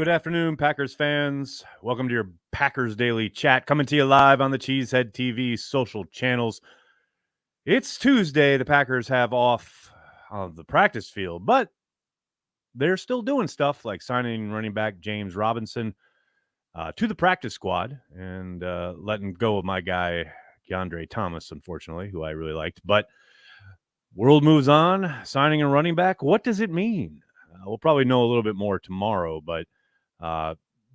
Good afternoon, Packers fans. Welcome to your Packers Daily Chat, coming to you live on the Cheesehead TV social channels. It's Tuesday. The Packers have off on the practice field, but they're still doing stuff like signing running back James Robinson to the practice squad and letting go of my guy, Keandre Thomas, unfortunately, who I really liked. But world moves on, signing a running back. What does it mean? We'll probably know a little bit more tomorrow, but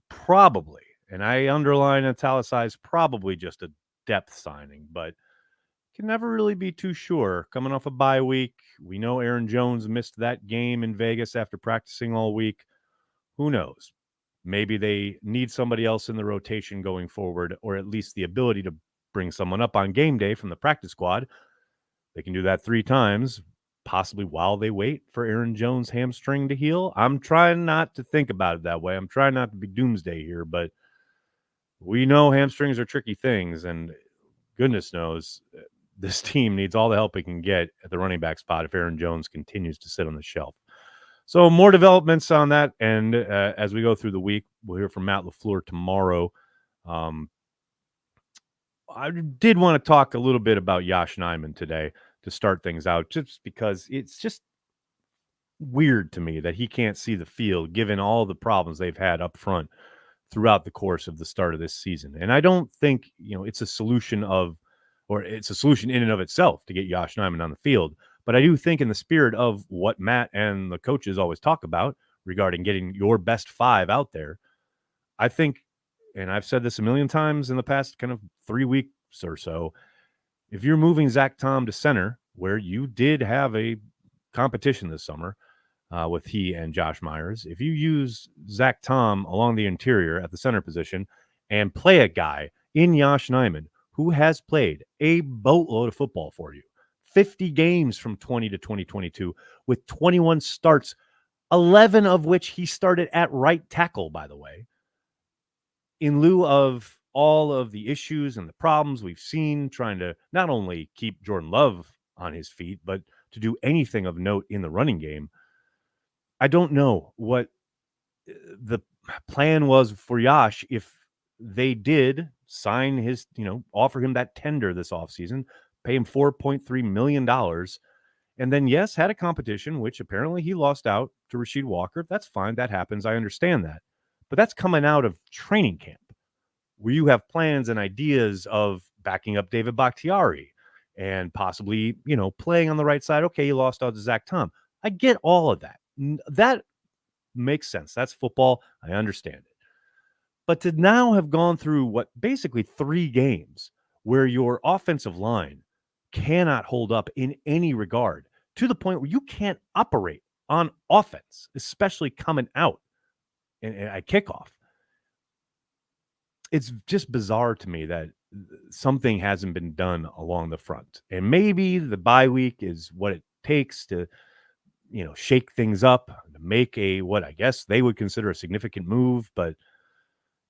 probably, and I underline italicize probably just a depth signing, but can never really be too sure. Coming off a bye week, we know Aaron Jones missed that game in Vegas after practicing all week. Who knows? Maybe they need somebody else in the rotation going forward, or at least the ability to bring someone up on game day from the practice squad. They can do that 3 times, possibly while they wait for Aaron Jones' hamstring to heal. I'm trying not to think about it that way. I'm trying not to be doomsday here, but we know hamstrings are tricky things, and goodness knows this team needs all the help it can get at the running back spot if Aaron Jones continues to sit on the shelf. So more developments on that, and as we go through the week, we'll hear from Matt LaFleur tomorrow. I did want to talk a little bit about Yosh Nijman today to start things out, just because it's just weird to me that he can't see the field given all the problems they've had up front throughout the course of the start of this season. And I don't think, it's a solution it's a solution in and of itself to get Yosh Nijman on the field. But I do think in the spirit of what Matt and the coaches always talk about regarding getting your best 5 out there, I think, and I've said this a million times in the past kind of 3 weeks or so, if you're moving Zach Tom to center, where you did have a competition this summer with he and Josh Myers, if you use Zach Tom along the interior at the center position and play a guy in Yosh Nijman who has played a boatload of football for you, 50 games from 20 to 2022 with 21 starts, 11 of which he started at right tackle, by the way, in lieu of all of the issues and the problems we've seen trying to not only keep Jordan Love on his feet, but to do anything of note in the running game. I don't know what the plan was for Yosh if they did sign his, offer him that tender this offseason, pay him $4.3 million, and then, yes, had a competition, which apparently he lost out to Rasheed Walker. That's fine. That happens. I understand that. But that's coming out of training camp, where you have plans and ideas of backing up David Bakhtiari and possibly, playing on the right side. Okay, you lost out to Zach Tom. I get all of that. That makes sense. That's football. I understand it. But to now have gone through what basically 3 games where your offensive line cannot hold up in any regard, to the point where you can't operate on offense, especially coming out and at kickoff. It's just bizarre to me that something hasn't been done along the front. And maybe the bye week is what it takes to, shake things up, to make what I guess they would consider a significant move. But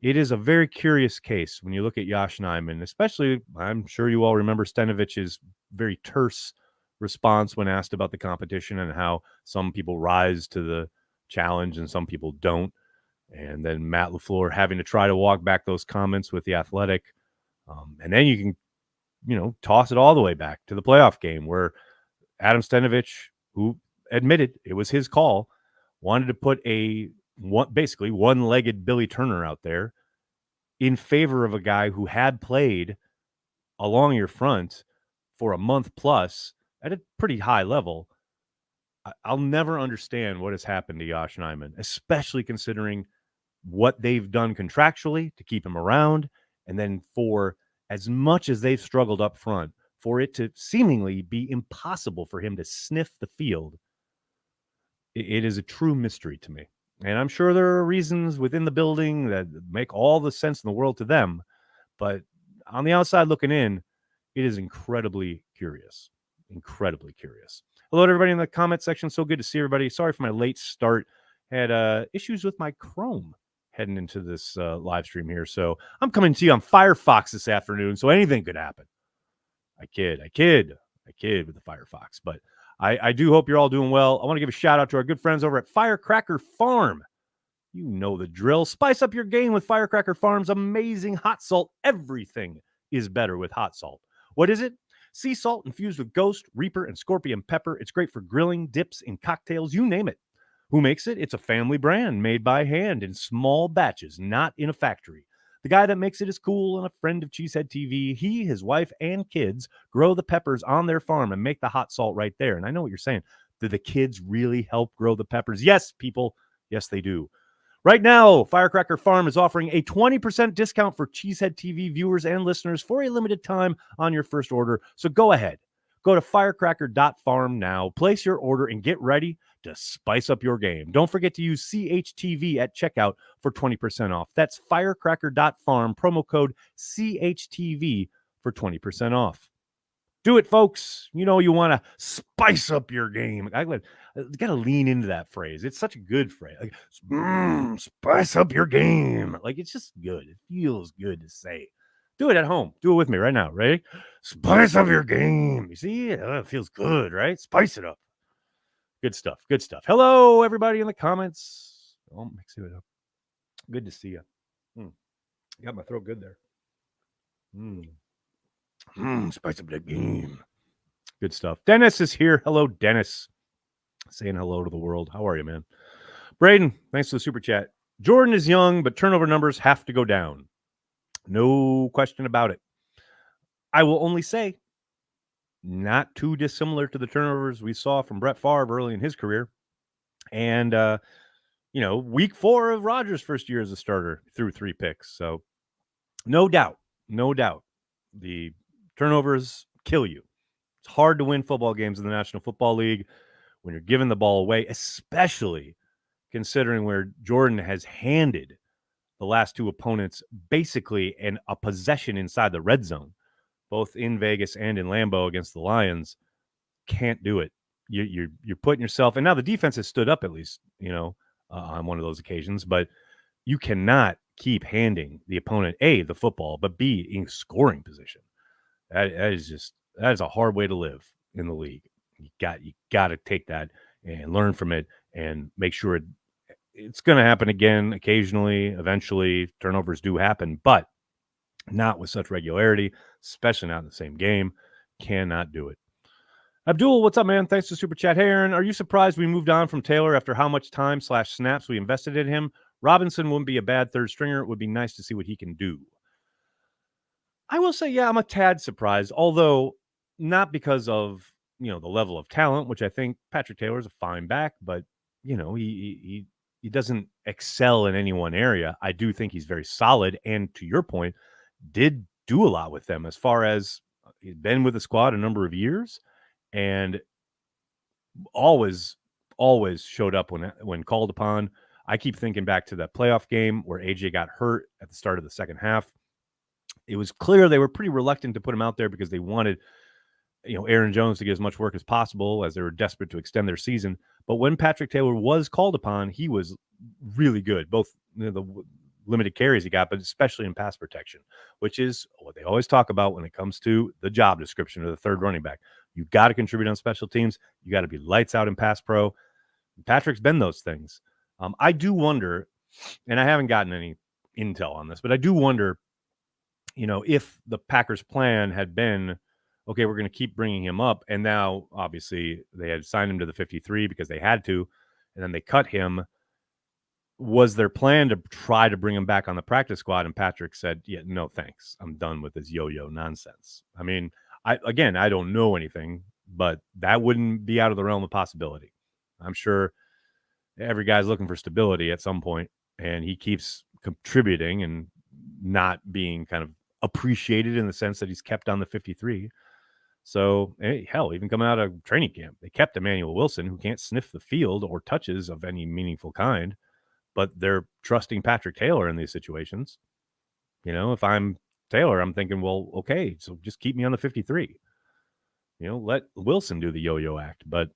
it is a very curious case when you look at Yosh Nijman, especially, I'm sure you all remember Stanovich's very terse response when asked about the competition and how some people rise to the challenge and some people don't. And then Matt LaFleur having to try to walk back those comments with The Athletic. And then you can, toss it all the way back to the playoff game where Adam Stanovich, who admitted it was his call, wanted to put basically one-legged Billy Turner out there in favor of a guy who had played along your front for a month plus at a pretty high level. I'll never understand what has happened to Yosh Nijman, especially considering what they've done contractually to keep him around. And then for as much as they've struggled up front, for it to seemingly be impossible for him to sniff the field, it is a true mystery to me. And I'm sure there are reasons within the building that make all the sense in the world to them. But on the outside looking in, it is incredibly curious. Incredibly curious. Hello to everybody in the comment section. So good to see everybody. Sorry for my late start. Had issues with my Chrome heading into this live stream here. So I'm coming to you on Firefox this afternoon. So anything could happen. I kid with the Firefox. But I do hope you're all doing well. I want to give a shout out to our good friends over at Firecracker Farm. You know the drill. Spice up your game with Firecracker Farm's amazing hot salt. Everything is better with hot salt. What is it? Sea salt infused with ghost, reaper, and scorpion pepper. It's great for grilling, dips, and cocktails, you name it. Who makes it? It's a family brand made by hand in small batches, not in a factory. The guy that makes it is cool and a friend of Cheesehead TV. He, his wife, and kids grow the peppers on their farm and make the hot salt right there. And I know what you're saying. Do the kids really help grow the peppers? Yes, people. Yes, they do. Right now, Firecracker Farm is offering a 20% discount for Cheesehead TV viewers and listeners for a limited time on your first order. So go ahead. Go to firecracker.farm now, place your order, and get ready to spice up your game. Don't forget to use CHTV at checkout for 20% off. That's firecracker.farm, promo code CHTV for 20% off. Do it, folks. You know you want to spice up your game. I got to lean into that phrase. It's such a good phrase. Like, spice up your game. Like, it's just good. It feels good to say. Do it at home. Do it with me right now. Ready? Spice up your game. You see? It feels good, right? Spice it up. Good stuff. Good stuff. Hello, everybody in the comments. Oh, mix it up. Good to see you. Got my throat good there. Spice up that game. Good stuff. Dennis is here. Hello, Dennis. Saying hello to the world. How are you, man? Braden, thanks for the super chat. Jordan is young, but turnover numbers have to go down. No question about it. I will only say, not too dissimilar to the turnovers we saw from Brett Favre early in his career. And, week 4 of Rodgers' first year as a starter threw 3 picks. So, no doubt, the turnovers kill you. It's hard to win football games in the National Football League when you're giving the ball away, especially considering where Jordan has handed the last 2 opponents basically a possession inside the red zone, both in Vegas and in Lambeau against the Lions. Can't do it. You're putting yourself, and now the defense has stood up at least, on one of those occasions, but you cannot keep handing the opponent A, the football, but B, in scoring position. That is a hard way to live in the league. You got to take that and learn from it and make sure it's going to happen again occasionally. Eventually, turnovers do happen, but not with such regularity, especially not in the same game. Cannot do it. Abdul, what's up, man? Thanks for super chat. Hey, Aaron, are you surprised we moved on from Taylor after how much time / snaps we invested in him? Robinson wouldn't be a bad third stringer. It would be nice to see what he can do. I will say, yeah, I'm a tad surprised, although not because of, the level of talent, which I think Patrick Taylor is a fine back, but, he doesn't excel in any one area. I do think he's very solid. And to your point, did do a lot with them as far as he's been with the squad a number of years and always showed up when called upon. I keep thinking back to that playoff game where AJ got hurt at the start of the second half. It was clear they were pretty reluctant to put him out there because they wanted, Aaron Jones to get as much work as possible as they were desperate to extend their season. But when Patrick Taylor was called upon, he was really good, both the limited carries he got, but especially in pass protection, which is what they always talk about when it comes to the job description of the third running back. You got to contribute on special teams. You got to be lights out in pass pro. Patrick's been those things. I do wonder, and I haven't gotten any intel on this, but I do wonder, if the Packers' plan had been, okay, we're going to keep bringing him up, and now obviously they had signed him to the 53 because they had to, and then they cut him. Was their plan to try to bring him back on the practice squad? And Patrick said, yeah, no, thanks. I'm done with this yo-yo nonsense. I mean, I don't know anything, but that wouldn't be out of the realm of possibility. I'm sure every guy's looking for stability at some point, and he keeps contributing and not being kind of appreciated in the sense that he's kept on the 53. So, hell, even coming out of training camp, they kept Emmanuel Wilson, who can't sniff the field or touches of any meaningful kind, but they're trusting Patrick Taylor in these situations. If I'm Taylor, I'm thinking, well, okay, so just keep me on the 53. Let Wilson do the yo-yo act, but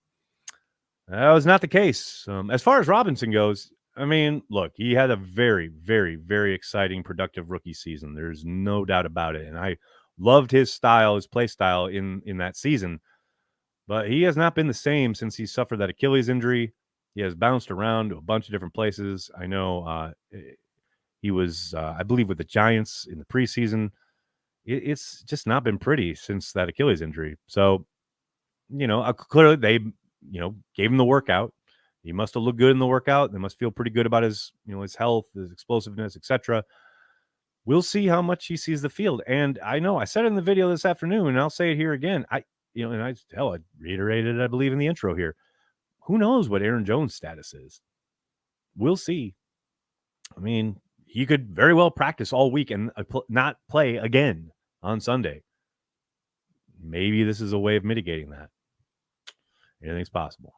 that was not the case. As far as Robinson goes, I mean, look, he had a very, very, very exciting, productive rookie season. There's no doubt about it. And I loved his style, his play style in that season. But he has not been the same since he suffered that Achilles injury. He has bounced around to a bunch of different places. I know he was, I believe, with the Giants in the preseason. It's just not been pretty since that Achilles injury. So, clearly they, gave him the workout. He must have looked good in the workout. They must feel pretty good about his, his health, his explosiveness, etc. We'll see how much he sees the field. And I know I said it in the video this afternoon, and I'll say it here again. I reiterated it, I believe, in the intro here. Who knows what Aaron Jones' status is? We'll see. I mean, he could very well practice all week and not play again on Sunday. Maybe this is a way of mitigating that. Anything's possible.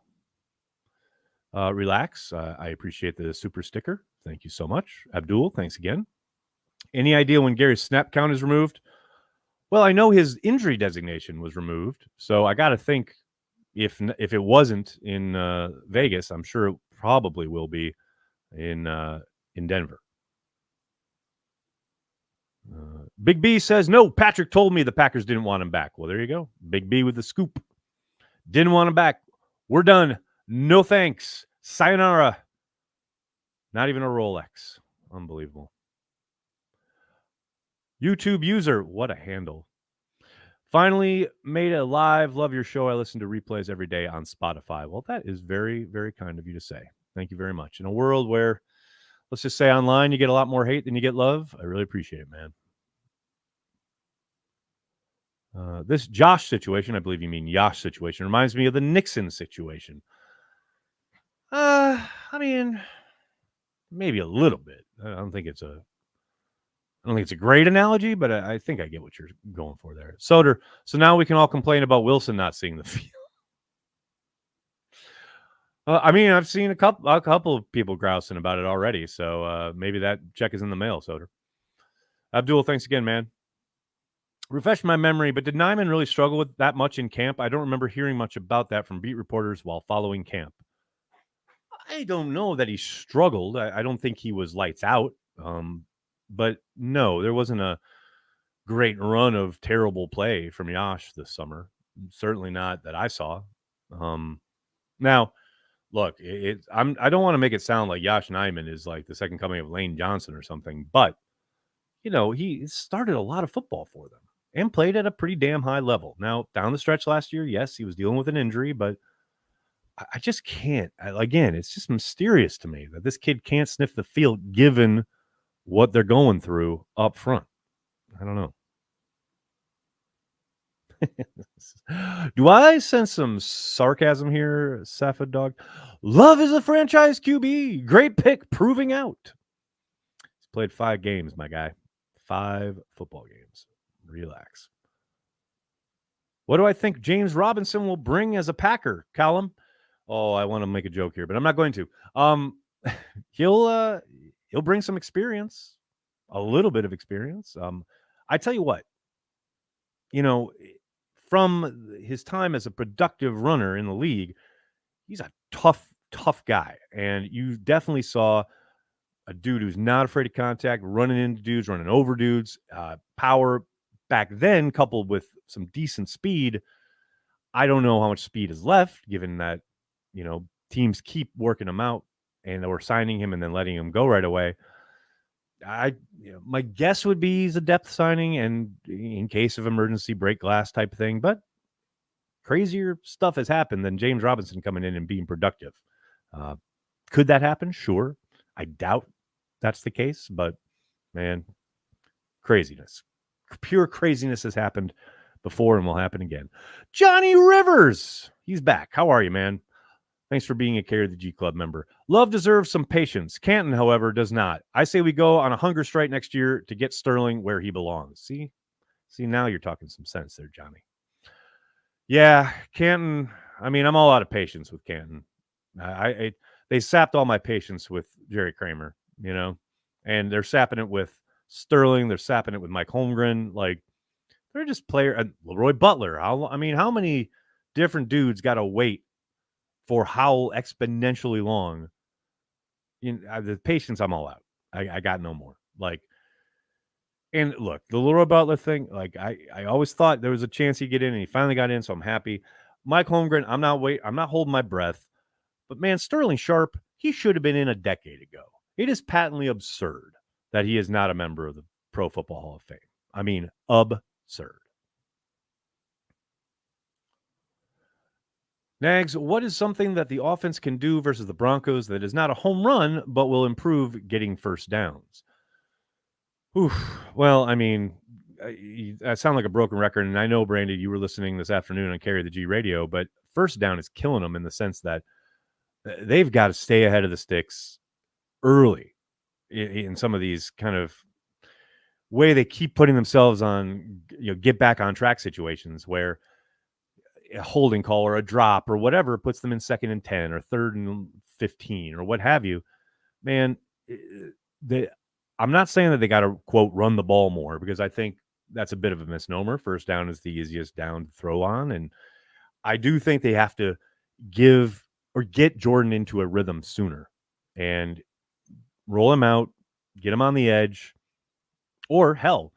Relax. I appreciate the super sticker. Thank you so much. Abdul, thanks again. Any idea when Gary's snap count is removed? Well, I know his injury designation was removed, so I got to think if it wasn't in Vegas, I'm sure it probably will be in Denver. Big B says, no, Patrick told me the Packers didn't want him back. Well, there you go. Big B with the scoop. Didn't want him back. We're done. No thanks. Sayonara. Not even a Rolex. Unbelievable. YouTube user. What a handle. Finally made it live. Love your show. I listen to replays every day on Spotify. Well, that is very, very kind of you to say. Thank you very much. In a world where, let's just say online, you get a lot more hate than you get love, I really appreciate it, man. This Josh situation, I believe you mean Yosh situation, reminds me of the Nixon situation. I mean, maybe a little bit. I don't think it's a great analogy, but I think I get what you're going for there. Soder, so now we can all complain about Wilson not seeing the field. I mean, I've seen a couple of people grousing about it already, so maybe that check is in the mail, Soder. Abdul, thanks again, man. Refresh my memory, but did Nijman really struggle with that much in camp? I don't remember hearing much about that from beat reporters while following camp. I don't know that he struggled. I don't think he was lights out. But no, there wasn't a great run of terrible play from Yosh this summer. Certainly not that I saw. Now, look, I don't want to make it sound like Yosh Nijman is like the second coming of Lane Johnson or something, but he started a lot of football for them and played at a pretty damn high level. Now, down the stretch last year, yes, he was dealing with an injury, but I just can't. Again, it's just mysterious to me that this kid can't sniff the field given what they're going through up front. I don't know. Do I sense some sarcasm here, Safed Dog? Love is a franchise QB. Great pick, proving out. He's played 5 games, my guy. 5 football games. Relax. What do I think James Robinson will bring as a Packer, Callum? Oh, I want to make a joke here, but I'm not going to. He'll bring some experience, a little bit of experience. I tell you what, from his time as a productive runner in the league, he's a tough guy. And you definitely saw a dude who's not afraid of contact, running into dudes, running over dudes, power back then, coupled with some decent speed. I don't know how much speed is left, given that, teams keep working him out and or signing him and then letting him go right away. My guess would be he's a depth signing and in case of emergency break glass type thing, but crazier stuff has happened than James Robinson coming in and being productive. Could that happen? Sure. I doubt that's the case, but man, craziness. Pure craziness has happened before and will happen again. Johnny Rivers, he's back. How are you, man? Thanks for being a Care of the G Club member. Love deserves some patience. Canton, however, does not. I say we go on a hunger strike next year to get Sterling where he belongs. See, now you're talking some sense there, Johnny. Yeah, Canton. I mean, I'm all out of patience with Canton. They sapped all my patience with Jerry Kramer, and they're sapping it with Sterling. They're sapping it with Mike Holmgren. Like, they're just Leroy Butler. How many different dudes got to wait for how exponentially long? The patience, I'm all out. I got no more. And look, the Leroy Butler thing, I always thought there was a chance he'd get in, and he finally got in, so I'm happy. Mike Holmgren, I'm not holding my breath. But man, Sterling Sharp, he should have been in a decade ago. It is patently absurd that he is not a member of the Pro Football Hall of Fame. I mean, absurd. Nags, what is something that the offense can do versus the Broncos that is not a home run, but will improve getting first downs? Oof. Well, I mean, I sound like a broken record, and I know, Brandy, you were listening this afternoon on Carry the G radio, but first down is killing them in the sense that they've got to stay ahead of the sticks early in some of these kind of way they keep putting themselves on, get back on track situations where a holding call or a drop or whatever puts them in 2nd and 10 or 3rd and 15 or what have you. Man, I'm not saying that they got to, quote, run the ball more, because I think that's a bit of a misnomer. First down is the easiest down to throw on. And I do think they have to give or get Jordan into a rhythm sooner and roll him out, get him on the edge, or hell,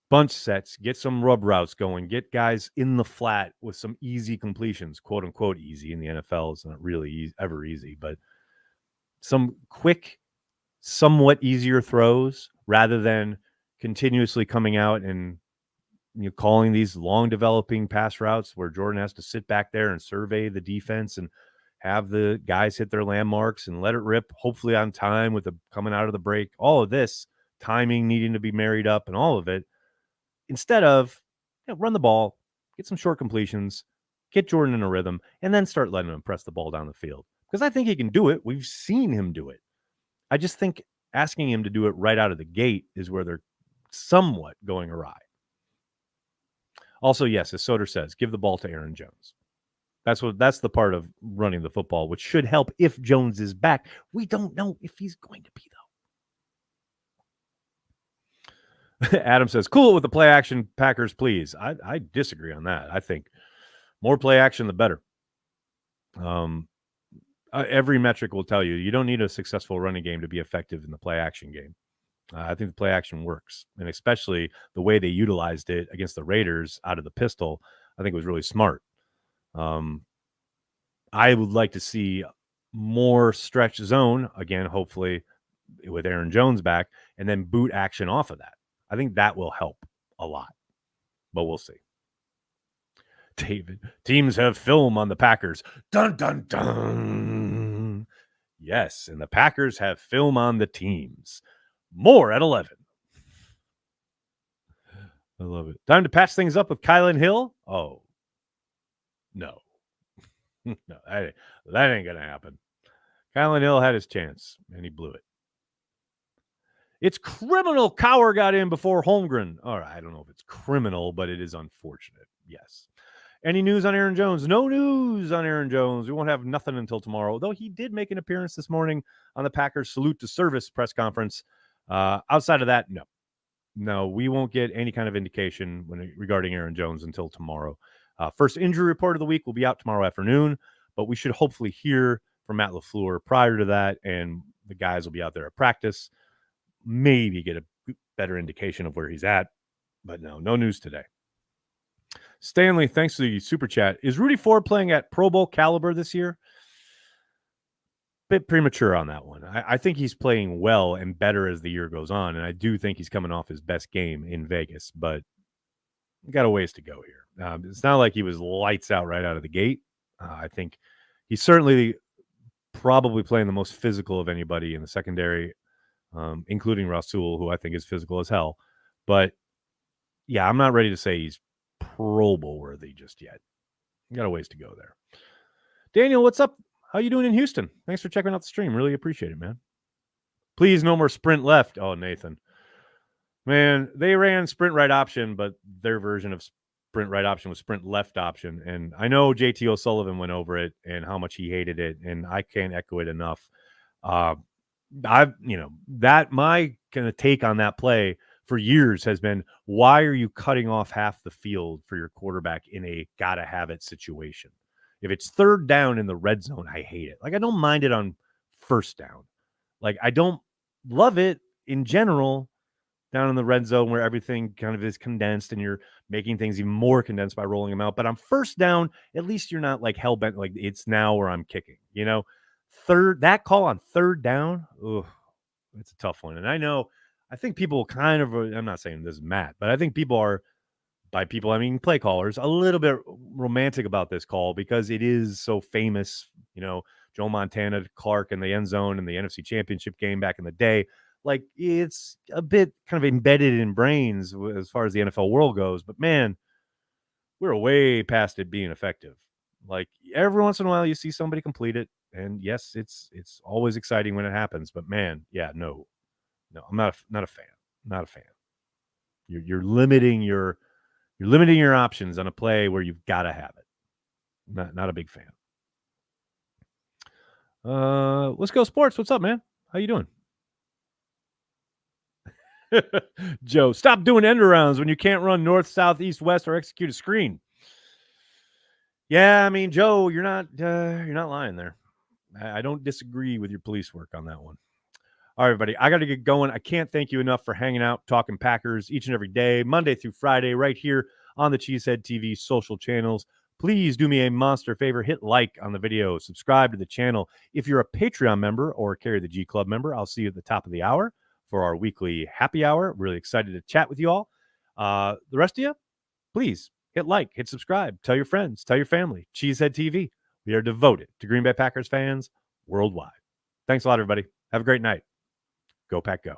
bunch sets, get some rub routes going, get guys in the flat with some easy completions, quote unquote easy. In the NFL, it's not really ever easy, but some quick, somewhat easier throws rather than continuously coming out and calling these long developing pass routes where Jordan has to sit back there and survey the defense and have the guys hit their landmarks and let it rip, hopefully on time with the coming out of the break. All of this timing needing to be married up and all of it, instead of run the ball, get some short completions, get Jordan in a rhythm, and then start letting him press the ball down the field. Because I think he can do it. We've seen him do it. I just think asking him to do it right out of the gate is where they're somewhat going awry. Also, yes, as Soder says, give the ball to Aaron Jones. That's the part of running the football, which should help if Jones is back. We don't know if he's going to be, though. Adam says, cool with the play action, Packers, please. I disagree on that. I think more play action, the better. Every metric will tell you you don't need a successful running game to be effective in the play action game. I think the play action works, and especially the way they utilized it against the Raiders out of the pistol, I think was really smart. I would like to see more stretch zone again, hopefully with Aaron Jones back, and then boot action off of that. I think that will help a lot, but we'll see. David, teams have film on the Packers. Dun, dun, dun. Yes, and the Packers have film on the teams. More at 11. I love it. Time to patch things up with Kylan Hill? Oh, no. No, that ain't going to happen. Kylan Hill had his chance, and he blew it. It's criminal Cower got in before Holmgren. All right, I don't know if it's criminal, but it is unfortunate. Yes. Any news on Aaron Jones? No news on Aaron Jones. We won't have nothing until tomorrow, though he did make an appearance this morning on the Packers Salute to Service press conference. Outside of that, no, we won't get any kind of indication regarding Aaron Jones until tomorrow. First injury report of the week will be out tomorrow afternoon, but we should hopefully hear from Matt LaFleur prior to that, and the guys will be out there at practice. Maybe get a better indication of where he's at, but no news today. Stanley, thanks for the super chat. Is Rudy Ford playing at Pro Bowl caliber this year? Bit premature on that one. I think he's playing well and better as the year goes on, and I do think he's coming off his best game in Vegas, but got a ways to go here. It's not like he was lights out right out of the gate. I think he's certainly probably playing the most physical of anybody in the secondary, including Rasul, who I think is physical as hell. But yeah, I'm not ready to say he's Pro Bowl worthy just yet. Got a ways to go there. Daniel, what's up? How you doing in Houston? Thanks for checking out the stream. Really appreciate it, man. Please, no more sprint left. Oh, Nathan. Man, they ran sprint right option, but their version of sprint right option was sprint left option. And I know JT O'Sullivan went over it and how much he hated it, and I can't echo it enough. My kind of take on that play for years has been, why are you cutting off half the field for your quarterback in a gotta have it situation? If it's third down in the red zone, I hate it. Like, I don't mind it on first down. Like, I don't love it in general, down in the red zone where everything kind of is condensed and you're making things even more condensed by rolling them out. But on first down, at least you're not like hell bent, like it's now where I'm kicking, that call on third down. Ugh, it's a tough one. And I think people kind of, I'm not saying this is Matt, but I think people are, by people, I mean play callers, a little bit romantic about this call because it is so famous. Joe Montana to Clark in the end zone in the NFC Championship game back in the day. Like, it's a bit kind of embedded in brains as far as the NFL world goes. But man, we're way past it being effective. Like, every once in a while, you see somebody complete it, and yes, it's always exciting when it happens. But man, yeah, no, I'm not a fan. Not a fan. You're limiting your options on a play where you've got to have it. Not a big fan. Let's go sports. What's up, man? How you doing? Joe, stop doing end arounds when you can't run north, south, east, west, or execute a screen. Yeah, I mean, Joe, you're not lying there. I don't disagree with your police work on that one. All right, everybody, I got to get going. I can't thank you enough for hanging out, talking Packers each and every day, Monday through Friday, right here on the Cheesehead TV social channels. Please do me a monster favor. Hit like on the video. Subscribe to the channel. If you're a Patreon member or Carry the G Club member, I'll see you at the top of the hour for our weekly happy hour. Really excited to chat with you all. The rest of you, please hit like, hit subscribe. Tell your friends. Tell your family. Cheesehead TV. We are devoted to Green Bay Packers fans worldwide. Thanks a lot, everybody. Have a great night. Go Pack Go.